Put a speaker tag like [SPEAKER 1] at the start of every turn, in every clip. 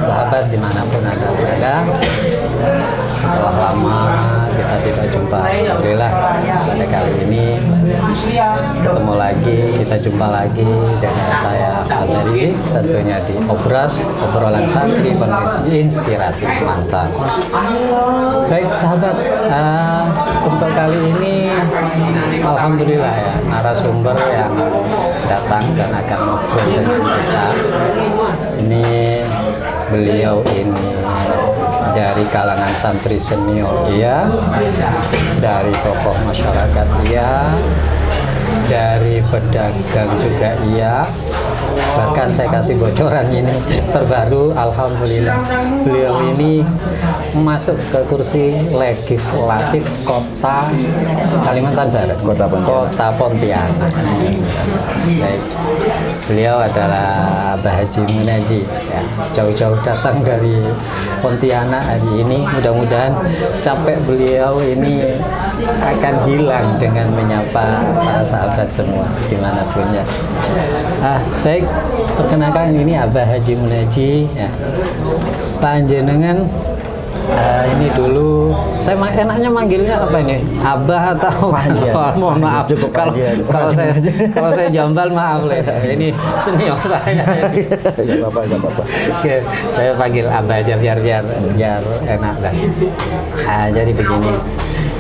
[SPEAKER 1] sahabat dimanapun Anda berada, setelah lama kita tidak jumpa, alhamdulillah pada kali ini ketemu lagi, kita jumpa lagi dengan saya Ahmad Rizik, tentunya di obrolan santri penuh inspirasi mantap. Baik sahabat, untuk kali ini alhamdulillah ya, narasumber yang datang dan akan ngobrol dengan kita ini, beliau ini dari kalangan santri senior iya, dari tokoh masyarakat iya, dari pedagang juga iya, bahkan saya kasih bocoran ini terbaru, alhamdulillah beliau ini masuk ke kursi legislatif kota Kalimantan Barat, kota Pontianak. Baik, beliau adalah Abah Haji Munaji ya, jauh-jauh datang dari Pontianak hari ini, mudah-mudahan capek beliau ini akan hilang dengan menyapa para sahabat semua dimanapun ya. Baik, perkenalkan ini Abah Haji Munaji ya. Panjenengan ini dulu saya enaknya manggilnya apa ini, Abah atau mohon maaf kalau saya jambal maaf lah, ini senior saya.
[SPEAKER 2] Nggak apa-apa.
[SPEAKER 1] Oke, saya panggil Abah aja biar enak lah. Jadi begini,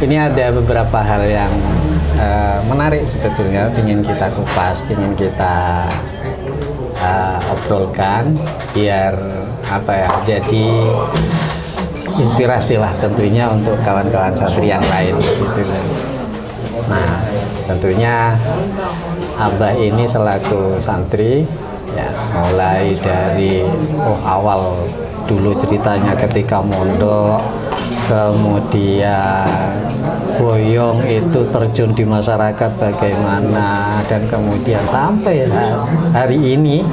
[SPEAKER 1] ini ada beberapa hal yang menarik sebetulnya, ingin kita kupas, ingin kita obrolkan biar apa ya, jadi inspirasi lah tentunya untuk kawan-kawan santri yang lain gitu. Nah, tentunya Abah ini selaku santri ya, mulai dari awal dulu ceritanya ketika mondok, kemudian boyong itu terjun di masyarakat bagaimana, dan kemudian sampai hari ini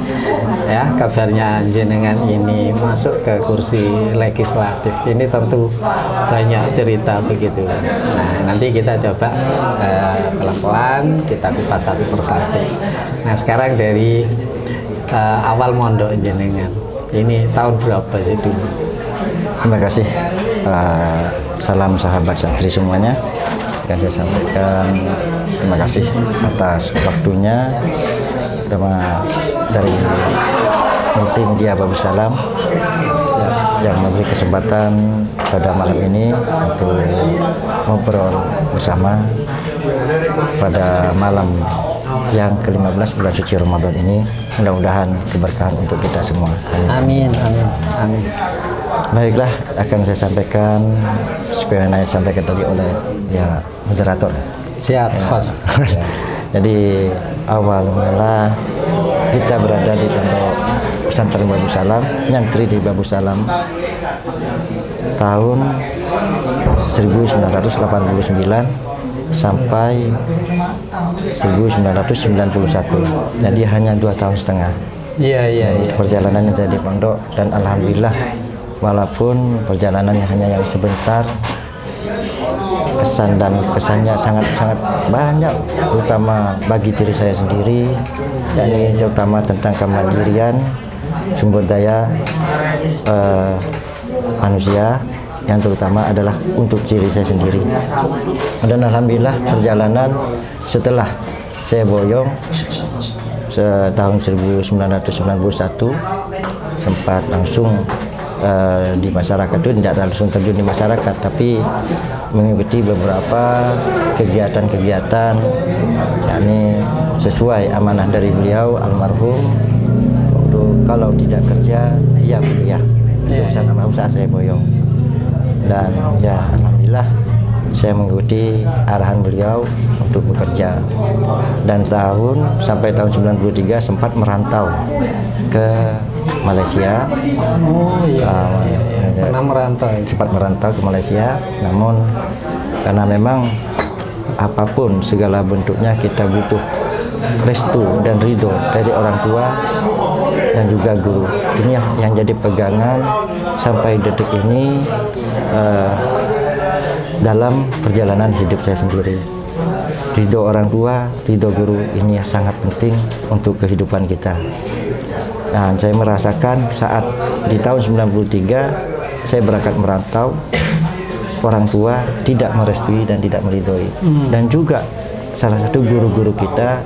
[SPEAKER 1] ya, kabarnya jenengan ini masuk ke kursi legislatif. Ini tentu banyak cerita begitu. Nah, nanti kita coba pelan-pelan kita kupas satu persatu. Nah, sekarang dari awal mondok jenengan ini tahun berapa sih dulu?
[SPEAKER 2] Terima kasih. Salam sahabat santri semuanya. Dan saya sampaikan terima kasih atas waktunya dari multimedia Babus Salam yang memberi kesempatan pada malam ini untuk ngobrol bersama pada malam yang ke-15 bulan suci Ramadan ini. Mudah-mudahan keberkahan untuk kita semua.
[SPEAKER 1] Amin.
[SPEAKER 2] Baiklah, akan saya sampaikan seperti yang disampaikan tadi oleh ya moderator.
[SPEAKER 1] Siap, host.
[SPEAKER 2] Jadi awal mula kita berada di pondok pesantren Babus Salam, nyantri di Babus Salam tahun 1989 sampai 1991. Jadi hanya 2 tahun setengah.
[SPEAKER 1] Iya.
[SPEAKER 2] Perjalanan yang jadi pondok, dan alhamdulillah walaupun perjalanannya hanya yang sebentar, kesan dan kesannya sangat banyak, terutama bagi diri saya sendiri, yakni terutama tentang kemandirian sumber daya manusia, yang terutama adalah untuk diri saya sendiri. Dan alhamdulillah perjalanan setelah saya boyong tahun 1991 sempat langsung di masyarakat, itu tidak langsung terjun di masyarakat, tapi mengikuti beberapa kegiatan-kegiatan, yakni sesuai amanah dari beliau almarhum, untuk kalau tidak kerja ya kuliah. Itu pesan almarhum saat saya boyong. Dan ya alhamdulillah saya mengikuti arahan beliau untuk bekerja, dan sampai tahun 93 sempat merantau ke Malaysia.
[SPEAKER 1] Pernah merantau.
[SPEAKER 2] Sempat merantau ke Malaysia, namun karena memang apapun segala bentuknya kita butuh restu dan ridho dari orang tua dan juga guru. Ini yang jadi pegangan sampai detik ini dalam perjalanan hidup saya sendiri. Ridho orang tua, ridho guru, ini sangat penting untuk kehidupan kita. Nah, saya merasakan saat di tahun 93 saya berangkat merantau, orang tua tidak merestui dan tidak meridhoi. Dan juga salah satu guru-guru kita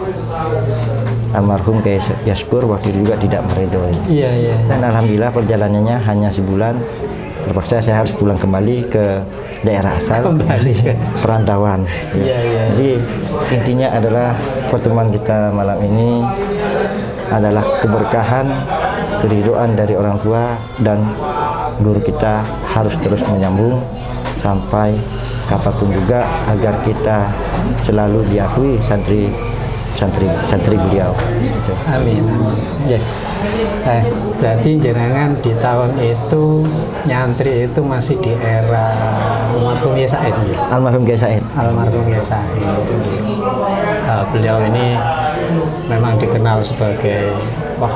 [SPEAKER 2] almarhum Kiai Yaskur waktu itu juga tidak meridhoi. Dan alhamdulillah perjalanannya hanya sebulan. Terpaksa saya harus pulang kembali ke daerah asal, perantauan. Jadi intinya adalah pertemuan kita malam ini adalah keberkahan, keridhaan dari orang tua, dan guru kita harus terus menyambung sampai kapanpun juga agar kita selalu diakui santri beliau.
[SPEAKER 1] Amin. Ya. Berarti jenengan di tahun itu nyantri itu masih di era almarhum Kiai Said.
[SPEAKER 2] Almarhum Kiai Said.
[SPEAKER 1] Almarhum Kiai Said. Beliau ini memang dikenal sebagai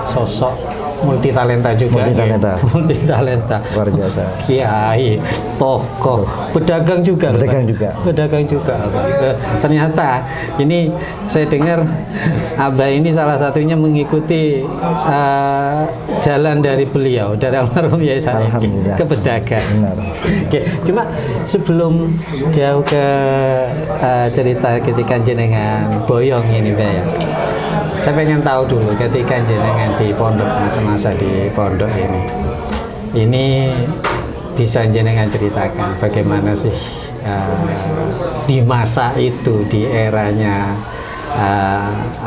[SPEAKER 1] sosok multitalenta juga. Multitalenta.
[SPEAKER 2] Luar biasa.
[SPEAKER 1] Kiai, tokoh, pedagang juga. Pedagang juga. Ternyata ini saya dengar Abah ini salah satunya mengikuti jalan dari beliau, dari almarhum Kiai Said ke pedagang.
[SPEAKER 2] Benar.
[SPEAKER 1] Oke, cuma sebelum jauh ke cerita ketika jenengan boyong ini, Mbak ya. Saya pengen tahu dulu ketika jenengan di pondok, masa-masa di pondok ini bisa jenengan ceritakan bagaimana sih di masa itu, di eranya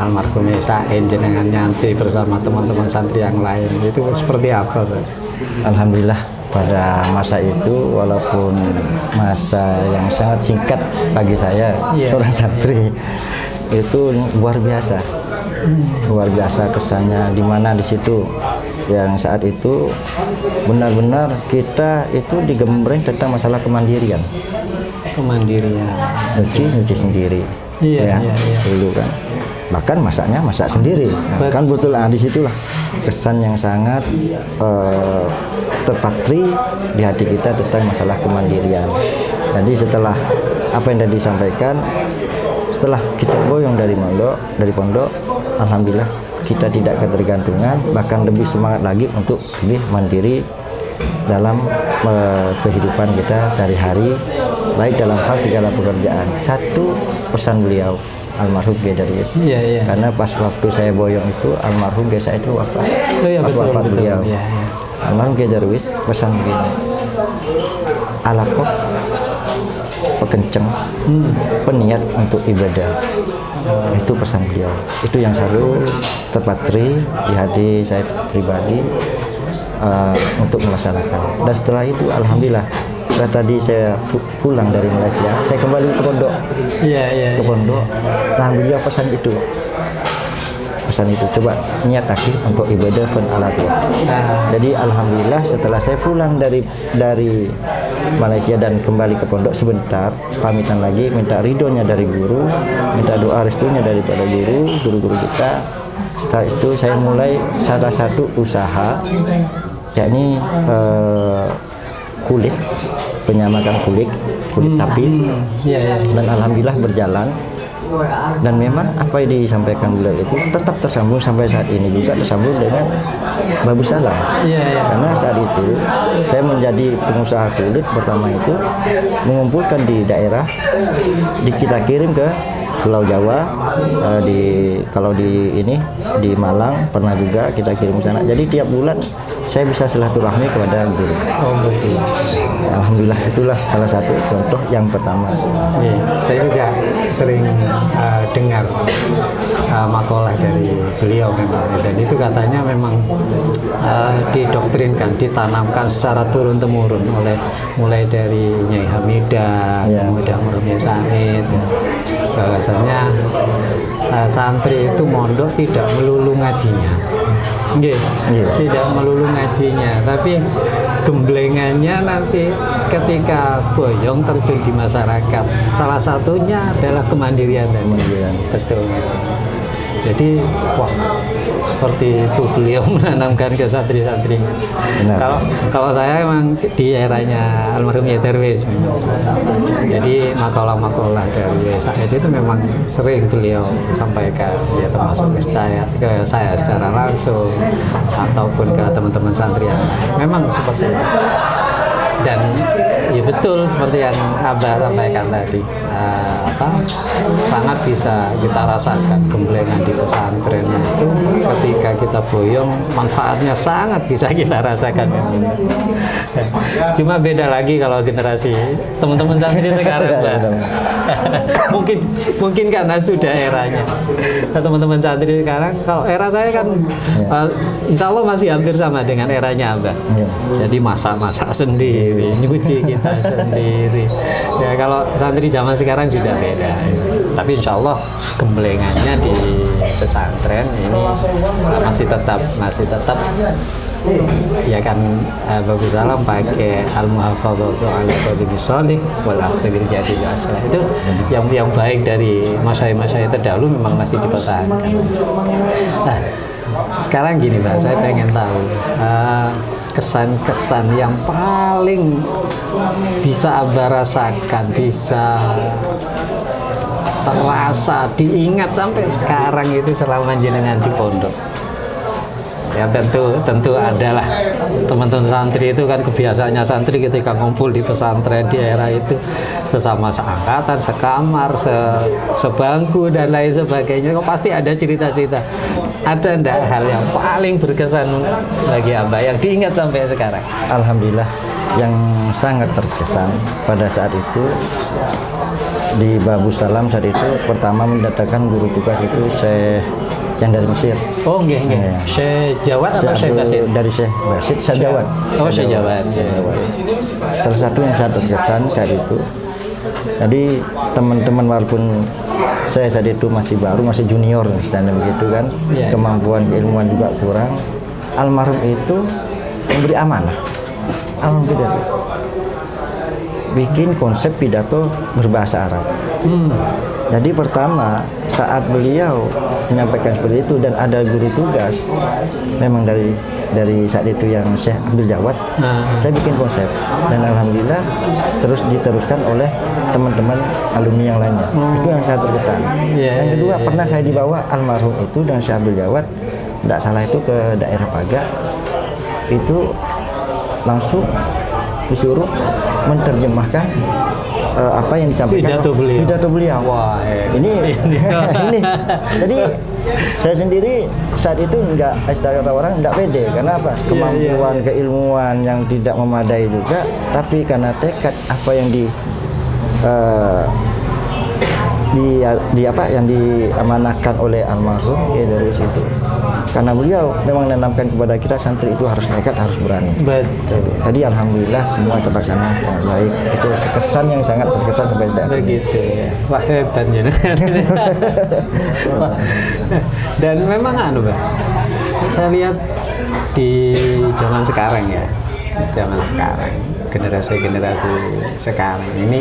[SPEAKER 1] almarhum Said, jenengan nyantri bersama teman-teman santri yang lain, itu seperti apa, Pak?
[SPEAKER 2] Alhamdulillah pada masa itu, walaupun masa yang sangat singkat bagi saya, seorang santri, itu luar biasa kesannya, di mana di situ yang saat itu benar-benar kita itu digembreng tentang masalah kemandirian, nyuci sendiri, dulu kan, bahkan masak sendiri. Nah, kan betul, disitulah kesan yang sangat terpatri di hati kita tentang masalah kemandirian. Jadi setelah apa yang tadi disampaikan, setelah kita boyong dari pondok, alhamdulillah kita tidak ketergantungan, bahkan lebih semangat lagi untuk lebih mandiri dalam kehidupan kita sehari-hari, baik dalam hal segala pekerjaan. Satu pesan beliau, almarhum Kiai Darwis, karena pas waktu saya boyong itu almarhum Kiai Said itu wafat. Wafat beliau. Almarhum Kiai Darwis pesan begini, alakoh pekenceng, peniat untuk ibadah. Itu pesan beliau. Itu yang selalu terpatri di hati saya pribadi untuk melaksanakan. Dan setelah itu alhamdulillah, setelah tadi saya pulang dari Malaysia, saya kembali ke pondok. Ke pondok. Alhamdulillah pesan itu coba niat lagi untuk ibadah penalatul. Jadi alhamdulillah setelah saya pulang dari Malaysia dan kembali ke pondok sebentar, pamitan lagi, minta ridhonya dari guru, minta doa restunya daripada guru-guru kita. Setelah itu saya mulai salah satu usaha, yakni penyamakan kulit sapi, dan alhamdulillah berjalan. Dan memang apa yang disampaikan beliau itu tetap tersambung sampai saat ini, juga tersambung dengan Babu Salam. Karena saat itu saya menjadi pengusaha kulit pertama itu mengumpulkan di daerah, kita kirim ke Pulau Jawa, kalau di Malang pernah juga kita kirim ke sana. Jadi tiap bulan saya bisa silaturahmi kepada guru. Alhamdulillah, itulah salah satu contoh yang pertama.
[SPEAKER 1] Saya juga sering dengar makalah dari beliau memang, dan itu katanya memang didoktrinkan, ditanamkan secara turun temurun mulai dari Nyai Hamidah, kemudian Kiai Said, bahwasanya santri itu mondok tidak melulu ngajinya. Tidak melulu ngajinya, tapi gemblengannya nanti ketika boyong terjun di masyarakat. Salah satunya adalah kemandirian. Betul. Jadi wah, seperti itu beliau menanamkan ke santri-santrinya.
[SPEAKER 2] Benar.
[SPEAKER 1] Kalau saya emang di eranya almarhum Yai Darwis. Jadi makalah-makalah dari Said itu memang sering beliau sampaikan, ya termasuk ke saya secara langsung ataupun ke teman-teman santri yang memang seperti itu. Dan ya betul seperti yang Abah sampaikan tadi, sangat bisa kita rasakan gemblengan di pesantrennya itu ketika kita boyong, manfaatnya sangat bisa kita rasakan. Cuma beda lagi kalau generasi teman-teman santri sekarang, Mbak. mungkin karena sudah eranya. Teman-teman santri sekarang, kalau era saya kan insya Allah masih hampir sama dengan eranya Abah. Jadi masak-masak sendiri, nyuci kita sendiri. Ya kalau santri zaman sekarang sudah beda. Tapi insya Allah gemblengannya di pesantren ini masih tetap ya kan. Bagus Salam pakai al-muhafadzatu ala qadimi sholih wal akhdhi bil jadid aslah. Itu yang baik dari masyayikh terdahulu memang masih dipertahankan. Nah, sekarang gini Mbak, saya pengen tahu kesan-kesan yang paling bisa Abah rasakan, bisa terasa, diingat sampai sekarang itu selama jenengan di pondok. Ya tentu adalah teman-teman santri itu kan kebiasaannya santri ketika ngumpul di pesantren di era itu sesama seangkatan, sekamar, sebangku dan lain sebagainya. Kok pasti ada cerita-cerita. Ada ndak hal yang paling berkesan bagi Abah yang diingat sampai sekarang?
[SPEAKER 2] Alhamdulillah, yang sangat terkesan pada saat itu di Babus Salam saat itu pertama mendatangkan guru tugas itu Syekh yang dari Mesir.
[SPEAKER 1] Oh, nggih. Ya. Syekh Jawad atau Syekh Basit?
[SPEAKER 2] Dari Syekh Basit, Syekh Jawad.
[SPEAKER 1] Oh, Syekh Jawad.
[SPEAKER 2] Salah satu yang sangat terkesan saat itu. Jadi teman-teman walaupun saya saat itu masih baru, masih junior, standar begitu kan, kemampuan ilmuwan juga kurang. Almarhum itu memberi amanah. Alhamdulillah. Bikin konsep pidato berbahasa Arab. Jadi pertama saat beliau menyampaikan seperti itu dan ada guru tugas memang dari saat itu yang Syekh Abdul Jawad, saya bikin konsep dan alhamdulillah terus diteruskan oleh teman-teman alumni yang lainnya. Itu yang saya terkesan. Yang kedua pernah saya dibawa almarhum itu dan Syekh Abdul Jawad, tidak salah itu ke daerah Paga, itu langsung disuruh menerjemahkan apa yang disampaikan pidato beliau.
[SPEAKER 1] Wah,
[SPEAKER 2] ini jadi saya sendiri saat itu enggak, kata orang enggak pede karena apa, kemampuan keilmuan yang tidak memadai juga, tapi karena tekad apa yang yang diamanahkan oleh almarhum ya dari situ. Karena beliau memang menanamkan kepada kita santri itu harus nekat, harus berani.
[SPEAKER 1] Betul.
[SPEAKER 2] Jadi alhamdulillah semua terlaksana dengan baik. Itu kesan yang sangat terkesan sampai saat ini.
[SPEAKER 1] Begitu ya. Wah, hebat ya. Dan memang Mbak, saya lihat di zaman sekarang ya, generasi sekarang ini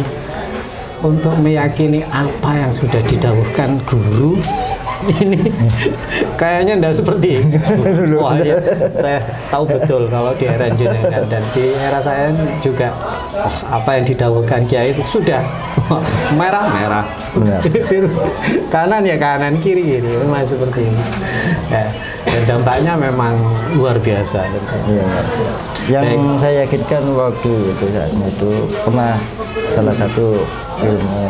[SPEAKER 1] untuk meyakini apa yang sudah didawuhkan guru ini kayaknya enggak seperti itu. Wah, ya, saya tahu betul kalau di era jenengan dan di era saya juga apa yang didawuhkan kiai itu sudah merah kanan ya kanan, kiri memang seperti ini ya, dan dampaknya memang luar biasa.
[SPEAKER 2] Yang saya yakinkan waktu itu saat itu pernah salah satu ilmu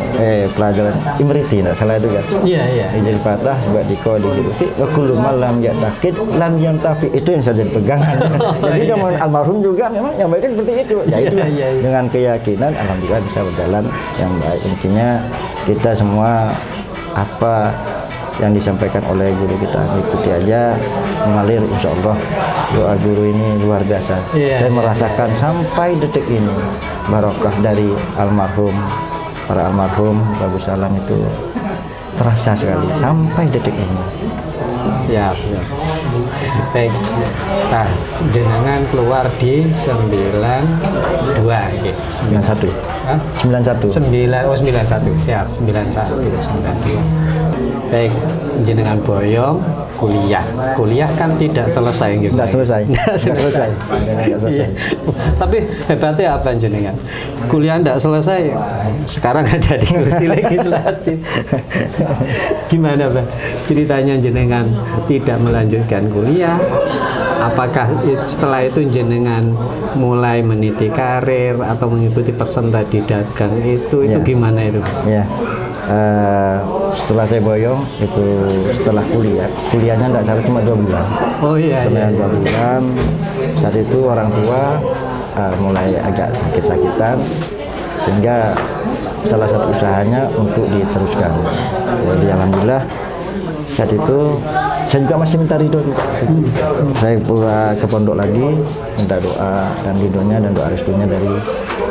[SPEAKER 2] pelajaran Imriti, tidak salah itu kan? Iya. Jadi patah sebab dikode di kullu malam ya takid lam yang tafi, itu yang saya jadi pegangan. Jadi zaman almarhum juga memang nyampaikan seperti itu. Ya itu dengan keyakinan alhamdulillah bisa berjalan yang baik. Intinya kita semua apa yang disampaikan oleh guru kita ikuti aja, mengalir, insya Allah doa guru ini luar biasa. Saya merasakan sampai detik ini barokah dari para almarhum Babus Salam itu terasa sekali sampai detik ini.
[SPEAKER 1] Siap. Baik. Nah, jenengan keluar di 92 gitu.
[SPEAKER 2] 91. 91.
[SPEAKER 1] 91. Siap, 91. Baik, jenengan boyong kuliah kan tidak selesai gitu.
[SPEAKER 2] Nggak selesai. Nggak selesai.
[SPEAKER 1] Iya. Tapi hebatnya apa jenengan? Kuliah tidak selesai, sekarang ada di kursi legislatif. Gimana Pak? Ceritanya jenengan tidak melanjutkan kuliah? Apakah setelah itu jenengan mulai meniti karir atau mengikuti pesan tadi dagang itu
[SPEAKER 2] Ya.
[SPEAKER 1] gimana itu?
[SPEAKER 2] Ya, setelah saya boyong itu setelah kuliahnya nggak salah cuma 2 bulan.
[SPEAKER 1] Oh iya.
[SPEAKER 2] Cuma
[SPEAKER 1] Iya.
[SPEAKER 2] 2 bulan. Saat itu orang tua mulai agak sakit-sakitan, sehingga salah satu usahanya untuk diteruskan. Jadi alhamdulillah saat itu saya juga masih minta ridho juga. Saya pula ke pondok lagi minta doa dan ridhonya dan doa restunya dari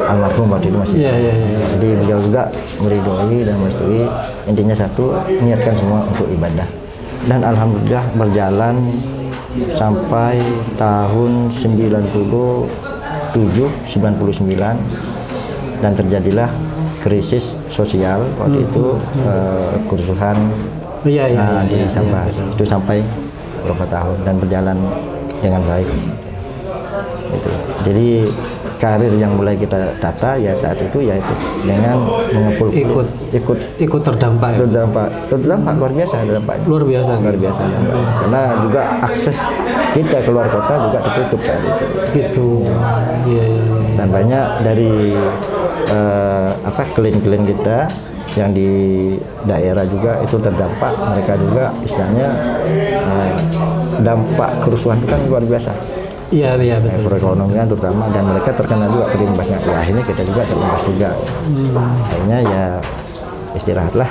[SPEAKER 2] almarhum waktu itu masih.
[SPEAKER 1] Iya, iya, iya.
[SPEAKER 2] Jadi beliau juga meridhoi dan merestui. Intinya satu, niatkan semua untuk ibadah. Dan alhamdulillah berjalan sampai tahun 99 dan terjadilah krisis sosial waktu itu, kerusuhan
[SPEAKER 1] Iya, iya,
[SPEAKER 2] di
[SPEAKER 1] iya,
[SPEAKER 2] Sabah.
[SPEAKER 1] iya.
[SPEAKER 2] Itu sampai beberapa tahun dan berjalan dengan baik. Itu. Jadi karir yang mulai kita tata ya saat itu yaitu dengan mengepul ikut
[SPEAKER 1] terdampak ya?
[SPEAKER 2] terdampak luar biasa dampaknya.
[SPEAKER 1] Luar biasa.
[SPEAKER 2] Karena juga akses kita keluar kota juga tertutup saat itu.
[SPEAKER 1] Gitu. Iya, iya, iya.
[SPEAKER 2] Dan banyak dari klien-klien kita yang di daerah juga itu terdampak. Mereka juga istilahnya dampak kerusuhan itu kan luar biasa.
[SPEAKER 1] Iya, iya betul.
[SPEAKER 2] Perekonomian terutama, dan mereka terkena juga terimbasnya. Ya, akhirnya kita juga terimbas juga. Akhirnya ya istirahatlah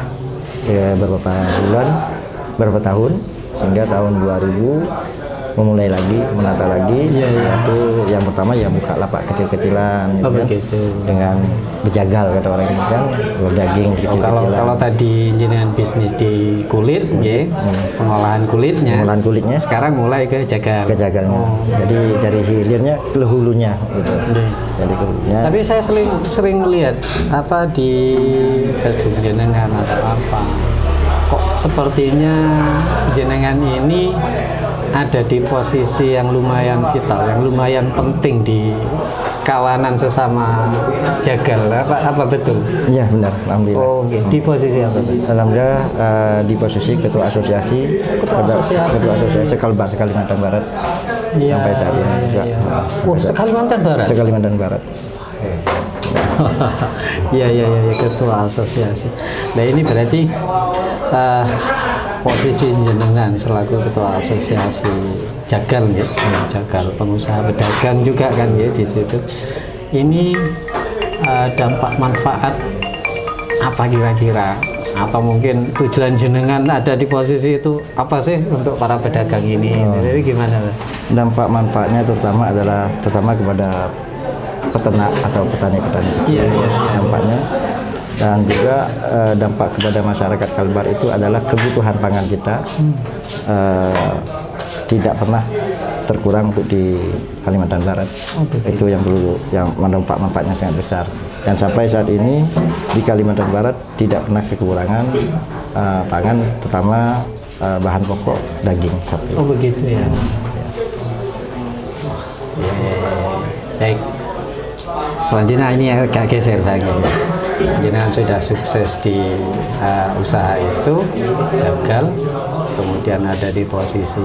[SPEAKER 2] ya beberapa tahun sehingga tahun 2000 memulai lagi, menata lagi.
[SPEAKER 1] Iya, iya.
[SPEAKER 2] Yaitu yang pertama ya buka lapak kecil-kecilan gitu
[SPEAKER 1] Oh,
[SPEAKER 2] kan.
[SPEAKER 1] begitu.
[SPEAKER 2] Dengan berjagal kata orang ini kan, daging kecil-kecilan.
[SPEAKER 1] Kalau tadi jenengan bisnis di kulit, ya, pengolahan kulitnya.
[SPEAKER 2] Pengolahan kulitnya
[SPEAKER 1] Sekarang mulai ke jagal.
[SPEAKER 2] kejagalnya. Jadi dari hilirnya ke hulunya gitu.
[SPEAKER 1] Iya.
[SPEAKER 2] Jadi ke hulunya.
[SPEAKER 1] Tapi saya sering melihat apa di Facebook jenengan atau apa. Kok sepertinya jenengan ini ada di posisi yang lumayan vital, yang lumayan penting di kawanan sesama jagal. Apa betul?
[SPEAKER 2] Iya benar, alhamdulillah.
[SPEAKER 1] Oh, oke. Di posisi apa?
[SPEAKER 2] Alhamdulillah di posisi ketua asosiasi Kalbar Kalimantan Barat
[SPEAKER 1] Iya,
[SPEAKER 2] sampai saat ini.
[SPEAKER 1] iya, iya. Oh, Kalimantan Barat.
[SPEAKER 2] Kalimantan Barat.
[SPEAKER 1] Iya, ketua asosiasi. Nah ini berarti posisi jenengan selaku ketua asosiasi jagal ya, jagal pengusaha pedagang juga kan ya di situ. Ini dampak manfaat apa kira-kira? Atau mungkin tujuan jenengan ada di posisi itu apa sih untuk para pedagang ini? Jadi gimana?
[SPEAKER 2] Dampak manfaatnya terutama kepada peternak atau petani-petani kecil.
[SPEAKER 1] Iya.
[SPEAKER 2] Dampaknya, dan juga dampak kepada masyarakat Kalbar itu adalah kebutuhan pangan kita tidak pernah terkurang untuk di Kalimantan Barat. Itu yang mendampak manfaatnya sangat besar. Dan sampai saat ini di Kalimantan Barat tidak pernah kekurangan pangan, terutama bahan pokok daging sapi.
[SPEAKER 1] Oh begitu ya. Baik. Selanjutnya ini agak geser lagi. Jenengan sudah sukses di usaha itu, jagal, kemudian ada di posisi.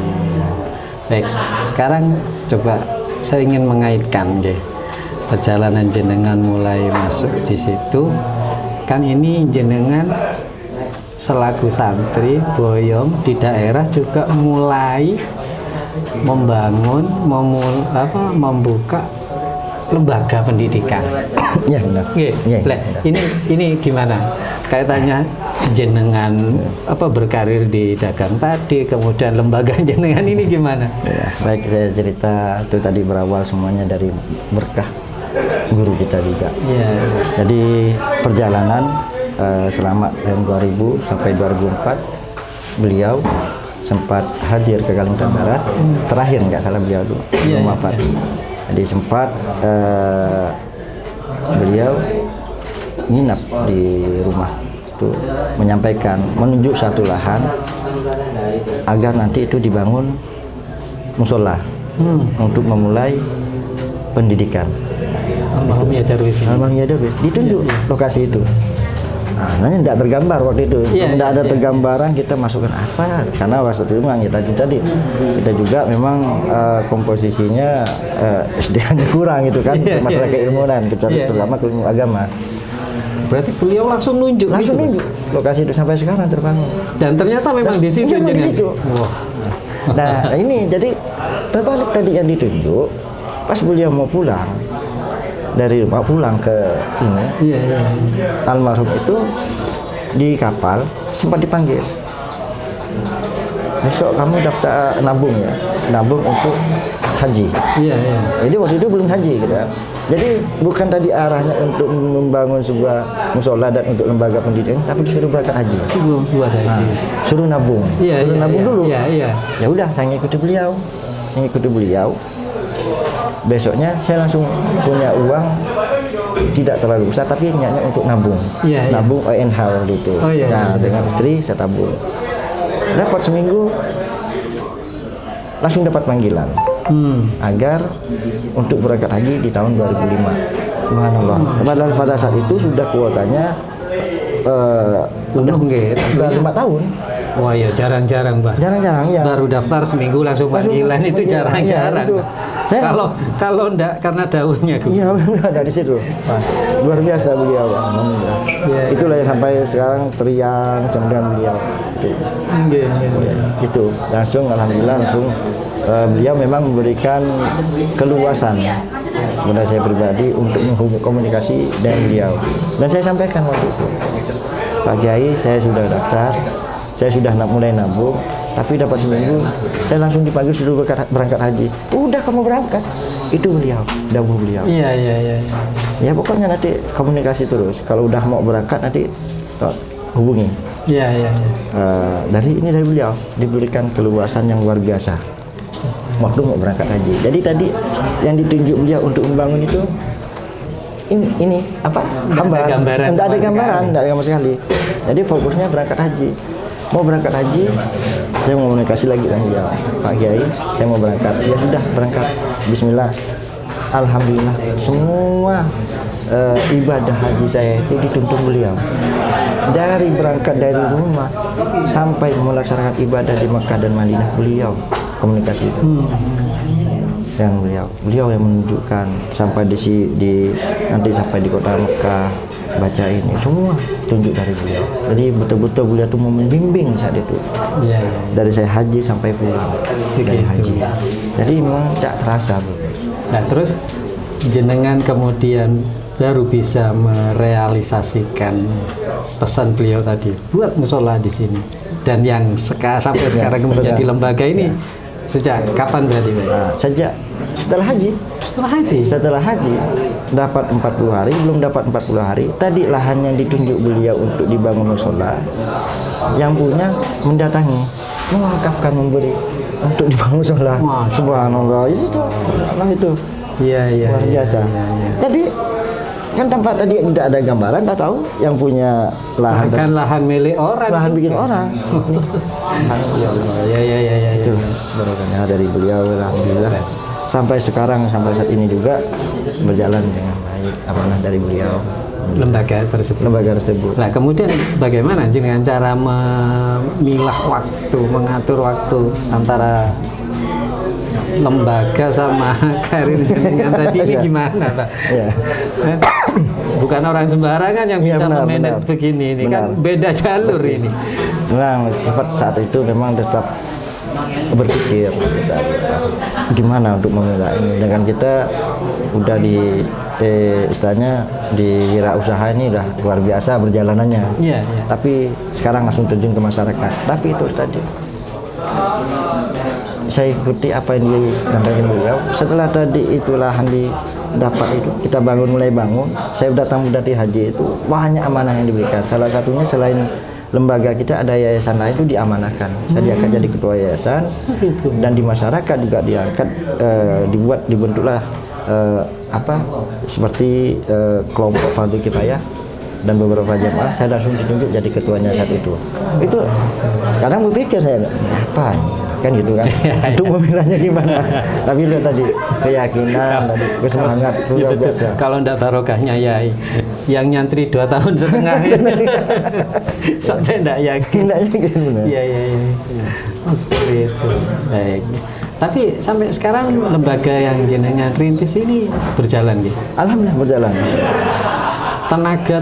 [SPEAKER 1] Baik, sekarang coba saya ingin mengaitkan perjalanan jenengan mulai masuk di situ. Kan ini jenengan selaku santri boyong di daerah juga mulai membangun, membuka lembaga pendidikan.
[SPEAKER 2] Ya benar.
[SPEAKER 1] Ya, ini gimana kaitannya jenengan berkarir di dagang tadi, kemudian lembaga jenengan ini gimana?
[SPEAKER 2] Ya, baik, saya cerita itu tadi berawal semuanya dari berkah guru kita juga.
[SPEAKER 1] Ya.
[SPEAKER 2] Jadi perjalanan selama tahun 2000 sampai 2004 beliau sempat hadir ke Kalimantan Barat. Terakhir nggak salah beliau dulu wafat. Jadi sempat beliau nginap di rumah itu menyampaikan, menunjuk satu lahan agar nanti itu dibangun musola untuk memulai pendidikan.
[SPEAKER 1] Almarhum Darwis.
[SPEAKER 2] Almarhum Darwis ditunjuk lokasi itu. Nah, hanya tidak tergambar waktu itu, tidak ada tergambaran kita masukkan apa, karena waktu itu memang ya tadi kita juga memang komposisinya SDM-nya kurang itu kan, masalah keilmuan, terutama ilmu agama.
[SPEAKER 1] Berarti beliau langsung nunjuk
[SPEAKER 2] lokasi itu sampai sekarang terbangun.
[SPEAKER 1] Dan ternyata memang di situ.
[SPEAKER 2] Di situ. Nah ini jadi terbalik tadi yang ditunjuk, pas beliau mau pulang dari rumah pulang ke ini, almarhum itu di kapal sempat dipanggil, besok kamu daftar nabung ya, nabung untuk haji. Jadi waktu itu belum haji gitu kan. Jadi bukan tadi arahnya untuk membangun sebuah musola dan untuk lembaga pendidikan, tapi disuruh berangkat haji. Suruh nabung, nabung dulu. Ya udah, saya ngikuti beliau. Besoknya saya langsung punya uang tidak terlalu besar tapi niatnya untuk nabung, nabung ONH waktu itu. Dengan istri saya tabung. Dapat seminggu langsung dapat panggilan agar untuk berangkat haji di tahun 2005. Subhanallah. Padahal pada saat itu sudah kuotanya udah 5 tahun.
[SPEAKER 1] Wah ya jarang-jarang, Mbak.
[SPEAKER 2] Jarang-jarang ya.
[SPEAKER 1] Baru daftar seminggu langsung panggilan itu jarang-jarang. Kalau enggak karena daunnya.
[SPEAKER 2] Iya, dari situ. Luar biasa beliau. Itulah yang sampai sekarang teriang dengan beliau. Itu langsung alhamdulillah beliau memang memberikan keluasan kepada saya pribadi untuk menghubungi komunikasi dengan beliau. Dan saya sampaikan waktu itu, Pak Kiai, saya sudah daftar, saya sudah mulai nabung, tapi dapat seminggu saya langsung dipanggil suruh berangkat haji. Udah kamu berangkat. Itu beliau, dawuh beliau. Ya pokoknya nanti komunikasi terus. Kalau udah mau berangkat nanti hubungi. Dari beliau diberikan keluasan yang luar biasa waktu mau berangkat haji. Jadi tadi yang ditunjuk beliau untuk membangun itu ini apa? Gambaran. Tidak ada gambaran sama sekali. Jadi fokusnya berangkat haji. Mau berangkat haji, saya mau komunikasi lagi dengan beliau. Pak Kiai, saya mau berangkat. Ya sudah berangkat. Bismillah. Alhamdulillah semua ibadah haji saya itu dituntun beliau. Dari berangkat dari rumah sampai melaksanakan ibadah di Mekah dan Madinah, beliau komunikasi itu. Yang beliau yang menunjukkan sampai nanti sampai di kota Mekah, baca ini semua tunjuk dari beliau. Jadi betul-betul beliau itu membimbing saat itu. Dari saya haji sampai pulang dari haji. Jadi memang tidak terasa.
[SPEAKER 1] Nah terus jenengan kemudian baru bisa merealisasikan pesan beliau tadi buat musola di sini, dan yang sampai sekarang menjadi lembaga ini sejak kapan berarti Pak?
[SPEAKER 2] Sejak setelah haji dapat 40 hari, belum dapat 40 hari tadi lahan yang ditunjuk beliau untuk dibangun musola yang punya mendatangi mewakafkan, memberi untuk dibangun musola. Subhanallah, itu luar biasa. Jadi kan tempat tadi tidak ada gambaran, tak tahu yang punya lahan
[SPEAKER 1] kan lahan milik orang,
[SPEAKER 2] lahan bikin orang. Itu barokahnya dari beliau, alhamdulillah sampai sekarang, sampai saat ini juga berjalan dengan baik amanah dari beliau
[SPEAKER 1] lembaga tersebut. Nah kemudian bagaimana dengan cara memilah waktu, mengatur waktu antara lembaga sama karir jenengan tadi ini gimana Pak? Bukan orang sembarangan yang bisa memanage begini, ini kan beda jalur ini.
[SPEAKER 2] Memang saat itu memang tetap berpikir gimana untuk memilah ini, dengan kita udah di istilahnya di wirausaha ini udah luar biasa perjalanannya. Tapi sekarang langsung terjun ke masyarakat. Tapi itu tadi saya ikuti apa yang disampaikan beliau. Setelah tadi itu lahan didapat itu kita mulai bangun, saya datang dari haji itu banyak amanah yang diberikan. Salah satunya selain lembaga kita ada yayasan lain itu diamanahkan. Saya diangkat jadi ketua yayasan, dan di masyarakat juga diangkat, dibentuklah seperti kelompok fardu kifayah dan beberapa jamaah, saya langsung ditunjuk jadi ketuanya saat itu. Itu kadang berpikir saya, apa kan gitu kan, untuk memilahnya gimana. Tapi lihat tadi keyakinan, tadi kesemangat luar biasa.
[SPEAKER 1] Kalau ndak barokahnya Yai, yang nyantri 2 tahun setengah sampai ndak yakin.
[SPEAKER 2] Nggak yakin benar.
[SPEAKER 1] Iya. Oh, seperti itu. Baik. Tapi sampai sekarang lembaga yang jenengan rintis ini berjalan gitu.
[SPEAKER 2] Alhamdulillah berjalan.
[SPEAKER 1] Tenaga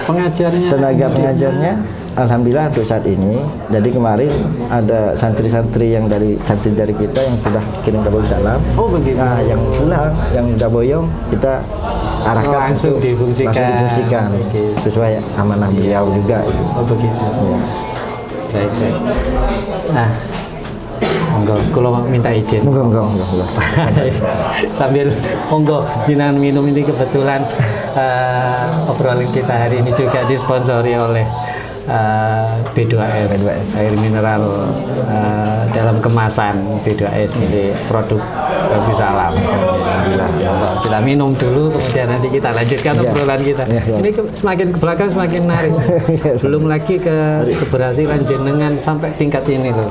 [SPEAKER 1] pengajarnya.
[SPEAKER 2] Tenaga pengajarnya, alhamdulillah untuk saat ini. Jadi kemarin ada santri-santri yang dari kita yang sudah kirim kabul salam.
[SPEAKER 1] Oh begitu.
[SPEAKER 2] Nah, yang pulang, yang udah boyong, kita arahkan
[SPEAKER 1] langsung
[SPEAKER 2] untuk
[SPEAKER 1] difungsikan.
[SPEAKER 2] okay. Sesuai amanah beliau juga.
[SPEAKER 1] Oh begitu.
[SPEAKER 2] Ya.
[SPEAKER 1] Baik. Nah, monggo, kalau minta izin.
[SPEAKER 2] Enggak.
[SPEAKER 1] Sambil monggo jenengan minum ini kebetulan obrolan kita hari ini juga disponsori oleh B2S, air mineral dalam kemasan B2S milik produk Babu Salam. Alhamdulillah. Kita minum dulu, kemudian nanti kita lanjutkan obrolan kita. Ini semakin ke belakang semakin menarik. Belum lagi keberhasilan jenengan sampai tingkat ini loh.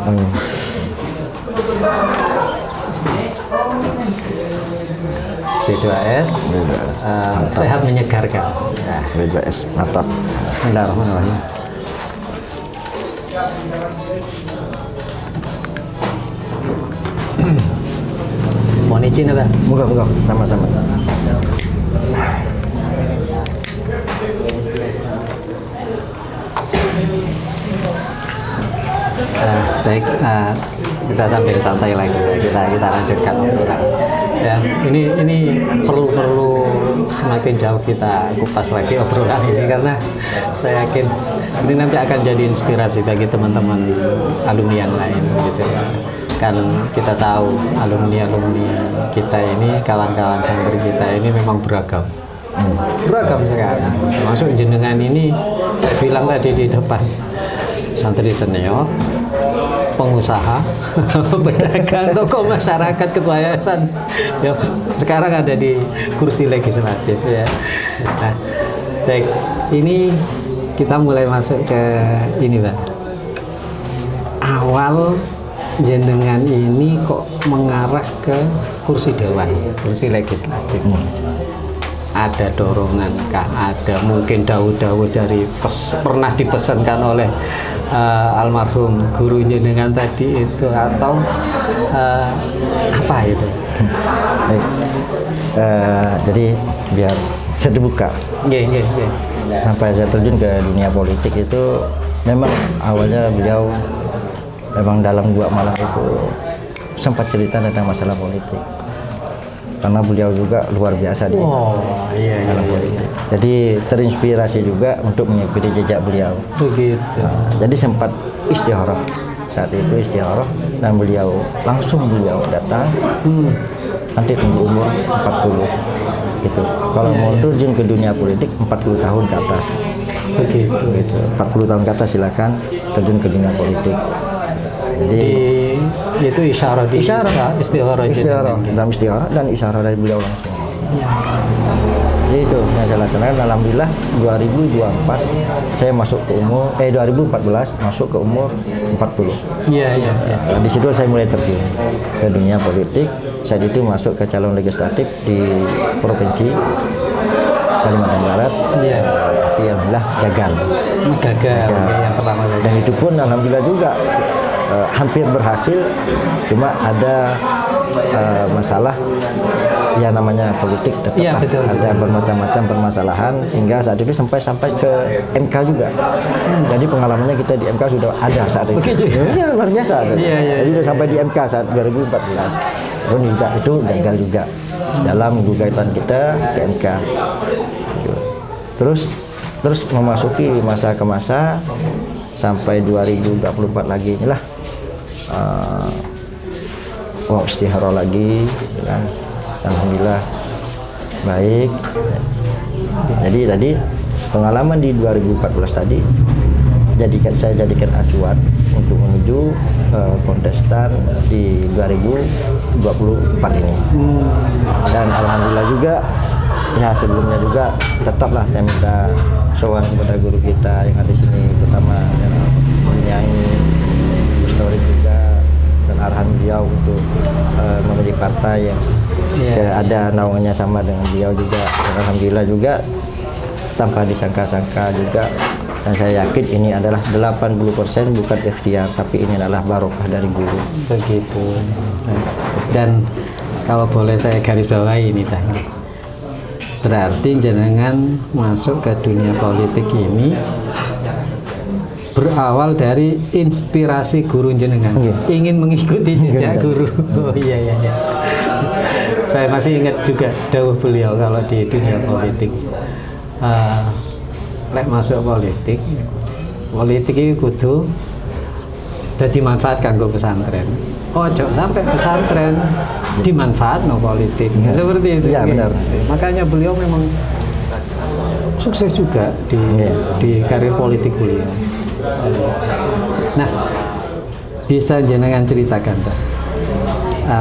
[SPEAKER 1] B2S, sehat menyegarkan.
[SPEAKER 2] Nah, B2S mantap.
[SPEAKER 1] Bismillahirrahmanirrahim. Mohon izin apa?
[SPEAKER 2] Moga sama-sama.
[SPEAKER 1] Baik, kita sambil santai lagi, kita lanjutkan obrolan. Dan ini perlu semakin jauh kita kupas lagi obrolan ini, karena saya yakin ini nanti akan jadi inspirasi bagi teman-teman alumni yang lain gitu ya. Kan kita tahu alumni kita ini, kawan-kawan santri kita ini memang beragam sekali. Termasuk jenengan ini, saya bilang tadi di depan, santri senior, pengusaha, pedagang, tokoh masyarakat, ketua yayasan, ya, sekarang ada di kursi legislatif ya. Nah, baik, ini kita mulai masuk ke ini, Pak. Awal jenengan ini kok mengarah ke kursi dewan, kursi legislatif. Ada dorongan kah? Ada mungkin dawuh-dawuh dari pernah dipesankan oleh almarhum guru jenengan tadi itu, atau apa itu?
[SPEAKER 2] Baik. Jadi biar saya terbuka.
[SPEAKER 1] Iya.
[SPEAKER 2] Sampai saya terjun ke dunia politik itu memang awalnya beliau memang dalam gua malam itu sempat cerita tentang masalah politik, karena beliau juga luar biasa di dalam politik. Jadi terinspirasi juga untuk mengikuti jejak beliau.
[SPEAKER 1] Begitu.
[SPEAKER 2] Jadi sempat istikharah, saat itu istikharah, dan beliau datang. Nanti tunggu umur 40 gitu. Kalau mau terjun ke dunia politik 40 tahun ke atas.
[SPEAKER 1] Begitu.
[SPEAKER 2] Gitu. 40 tahun ke atas silakan terjun ke dunia politik. Jadi
[SPEAKER 1] itu isyarat istikharah
[SPEAKER 2] dalam istikharah dan isyarat dari beliau langsung. Jadi itu yang saya laksanakan. Alhamdulillah 2024 saya masuk ke umur 2014 masuk ke umur 40.
[SPEAKER 1] Iya.
[SPEAKER 2] Di situ saya mulai terjun ke dunia politik. Saat itu masuk ke calon legislatif di provinsi Kalimantan Barat.
[SPEAKER 1] Iya.
[SPEAKER 2] Tapi alhamdulillah gagal.
[SPEAKER 1] Yang pertama kali.
[SPEAKER 2] Dan itu pun alhamdulillah juga hampir berhasil, cuma ada masalah ya, namanya politik tetap
[SPEAKER 1] betul.
[SPEAKER 2] Ada bermacam-macam permasalahan, sehingga saat itu sampai ke MK juga. Jadi pengalamannya kita di MK sudah ada saat itu.
[SPEAKER 1] Begitu.
[SPEAKER 2] Ya, luar biasa.
[SPEAKER 1] Iya.
[SPEAKER 2] Jadi sudah sampai di MK saat 2014. Terus juga itu gagal juga dalam gugatan kita ke MK. Gitu. Terus memasuki masa ke masa sampai 2024 lagi inilah istikharah lagi, kan. Alhamdulillah baik. Jadi tadi pengalaman di 2014 tadi saya jadikan acuan untuk menuju kontestan di 2024 ini. Dan alhamdulillah juga Ya sebelumnya juga tetaplah saya minta sowan kepada guru kita yang ada di sini, terutama yang menyanyi historik juga, dan arahan beliau untuk memilih partai yang ada naungannya sama dengan beliau juga. Dan alhamdulillah juga tanpa disangka-sangka juga, dan saya yakin ini adalah 80% bukan ikhtiar, tapi ini adalah barokah dari guru.
[SPEAKER 1] Begitu. Dan kalau boleh saya garis bawahi ini Bang, berarti jenengan masuk ke dunia politik ini berawal dari inspirasi guru jenengan, ingin mengikuti jejak guru. Oh iya. Saya masih ingat juga dawuh beliau kalau di dunia politik, lek masuk politik itu kudu dadi manfaat kanggo pesantren. Ojo sampai pesantren dimanfaatno politik. Seperti itu.
[SPEAKER 2] Ya, benar.
[SPEAKER 1] Makanya beliau memang sukses juga di karir politik beliau. Nah, bisa jenengan ceritakan Pak,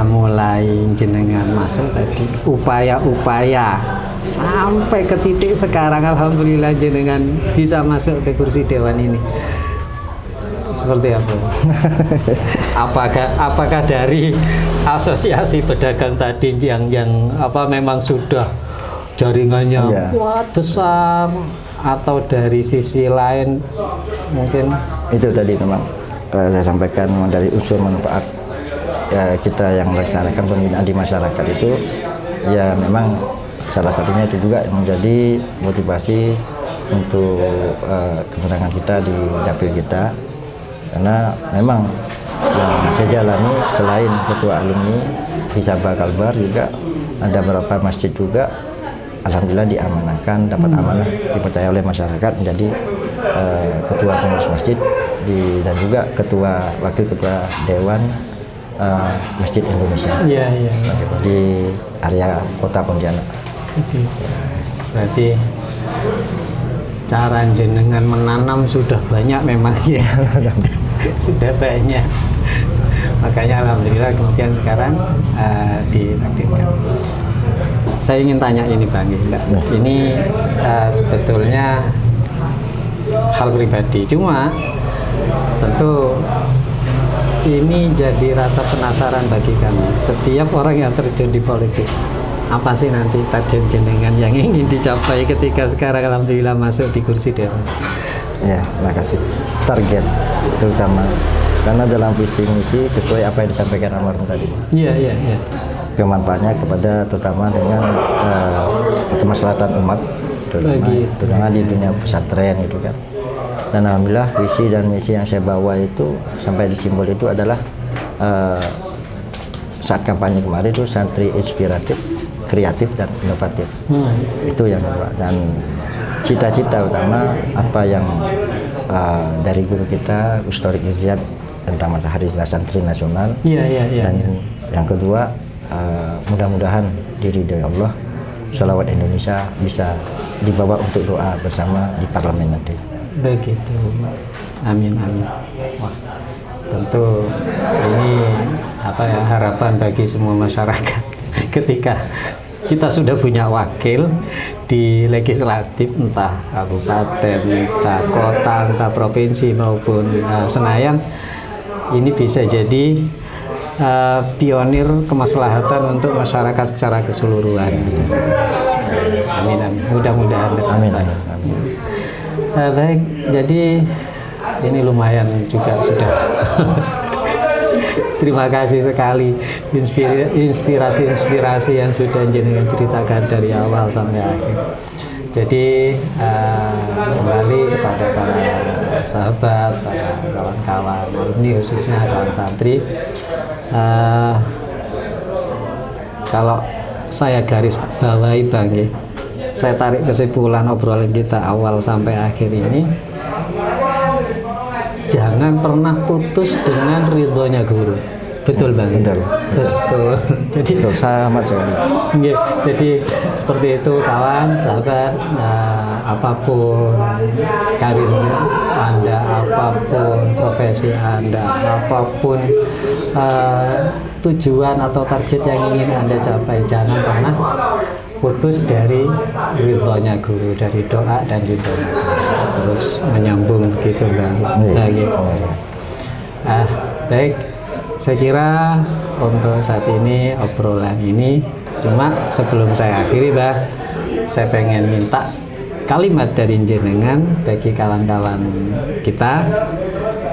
[SPEAKER 1] mulai jenengan masuk tadi upaya-upaya sampai ke titik sekarang alhamdulillah jenengan bisa masuk ke kursi dewan ini. Seperti apa? Apakah dari asosiasi pedagang tadi yang memang sudah jaringannya besar, atau dari sisi lain mungkin?
[SPEAKER 2] Itu tadi memang saya sampaikan, memang dari unsur manfaat kita yang melaksanakan pembinaan di masyarakat itu, ya memang salah satunya itu juga yang menjadi motivasi untuk kemenangan kita di dapil kita. Karena memang yang saya jalani selain ketua alumni Hisaba Kalbar, juga ada beberapa masjid juga alhamdulillah diamanahkan, dapat amanah, dipercaya oleh masyarakat menjadi ketua pengurus masjid dan juga wakil ketua dewan Masjid Indonesia di area kota Pontianak.
[SPEAKER 1] Berarti cara jenengan menanam sudah banyak memang ya. Sudah banyak, makanya alhamdulillah kemudian sekarang ditakdirkan. Saya ingin tanya ini Bang, ini sebetulnya hal pribadi, cuma tentu ini jadi rasa penasaran bagi kami setiap orang yang terjun di politik. Apa sih nanti target jenengan yang ingin dicapai ketika sekarang alhamdulillah masuk di kursi dewan?
[SPEAKER 2] Ya, terima kasih. Target terutama karena dalam visi misi sesuai apa yang disampaikan almarhum tadi.
[SPEAKER 1] Iya.
[SPEAKER 2] Kemanfaatnya kepada terutama dengan kemaslahatan umat, terutama di dunia pesantren itu kan. Dan alhamdulillah visi dan misi yang saya bawa itu sampai di simbol itu adalah saat kampanye kemarin itu santri inspiratif, kreatif dan inovatif. Itu yang kedua. Dan cita-cita utama apa yang dari guru kita Ustadz Izzat tentang masa hari santri nasional. Dan yang kedua mudah-mudahan diridhoi Allah, sholawat Indonesia bisa dibawa untuk doa bersama di parlemen nanti.
[SPEAKER 1] Begitu. Amin. Wah, tentu ini harapan bagi semua masyarakat ketika kita sudah punya wakil di legislatif, entah kabupaten, entah kota, entah provinsi maupun Senayan, ini bisa jadi pionir kemaslahatan untuk masyarakat secara keseluruhan. Amin. Mudah-mudahan tercapai. Baik, jadi ini lumayan juga sudah. Terima kasih sekali inspirasi yang sudah jenengan ceritakan dari awal sampai akhir. Jadi kembali kepada para sahabat, para kawan-kawan alumni, khususnya kawan santri, kalau saya garis bawahi Bang, saya tarik kesimpulan obrolan kita awal sampai akhir ini, jangan pernah putus dengan ridhonya guru. Betul Bang? Betul. Jadi
[SPEAKER 2] sama sekali.
[SPEAKER 1] Jadi seperti itu kawan, sahabat, apapun karirnya Anda, apapun profesi Anda, apapun tujuan atau target yang ingin Anda capai, jangan pernah putus dari ridhonya guru, dari doa dan ridhonya guru, terus menyambung begitu Mbak. Nah, gitu. Baik, saya kira untuk saat ini obrolan ini, cuma sebelum saya akhiri Mbak, saya pengen minta kalimat dari jenengan bagi kawan-kawan kita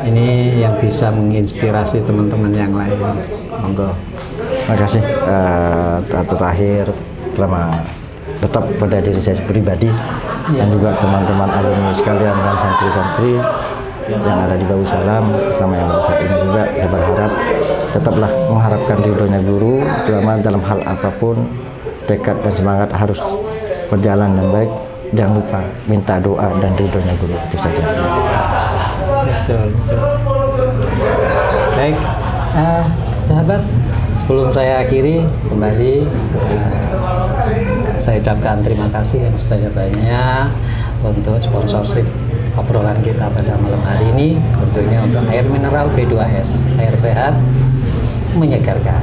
[SPEAKER 1] ini yang bisa menginspirasi teman-teman yang lain. Monggo.
[SPEAKER 2] Terima kasih. Terakhir, tetap pada diri saya pribadi dan juga teman-teman alumni sekalian dan santri-santri yang ada di Bahu Salam, sama yang saat ini juga, saya berharap tetaplah mengharapkan ridhonya guru, terutama dalam hal apapun, tekad dan semangat harus berjalan dengan baik. Jangan lupa minta doa dan ridhonya guru, itu saja.
[SPEAKER 1] Betul. Baik, sahabat, sebelum saya akhiri kembali, saya ucapkan terima kasih yang sebanyak-banyaknya untuk sponsorship obrolan kita pada malam hari ini, tentunya untuk air mineral B2S, air sehat menyegarkan.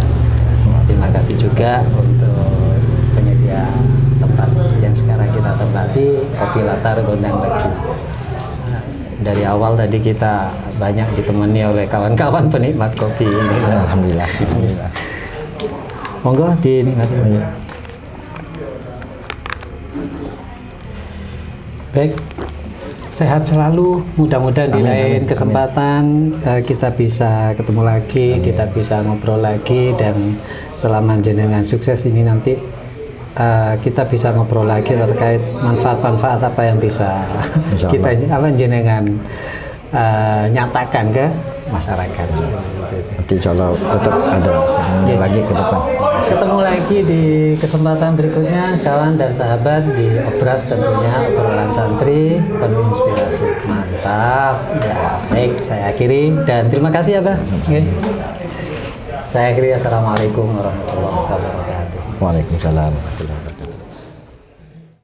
[SPEAKER 1] Terima kasih juga untuk penyedia tempat yang sekarang kita tempati, Kopi Latar Gondang Legi. Dari awal tadi kita banyak ditemani oleh kawan-kawan penikmat kopi ini.
[SPEAKER 2] Alhamdulillah. Alhamdulillah.
[SPEAKER 1] Monggo dinikmati. Baik, sehat selalu. Mudah-mudahan di lain kesempatan kita bisa ketemu lagi, kita bisa ngobrol lagi, dan selama jenengan sukses ini nanti kita bisa ngobrol lagi terkait manfaat-manfaat apa yang bisa kita jenengan nyatakan ke masyarakat.
[SPEAKER 2] Insya Allah tetap ada lagi ke depan.
[SPEAKER 1] Ketemu lagi di kesempatan berikutnya, kawan dan sahabat, di Obras tentunya, obrolan santri penuh inspirasi. Mantap. Ya, baik, saya akhiri dan terima kasih ya, Pak. Okay. Saya akhiri. Assalamualaikum warahmatullahi wabarakatuh.
[SPEAKER 2] Waalaikumsalam warahmatullahi wabarakatuh.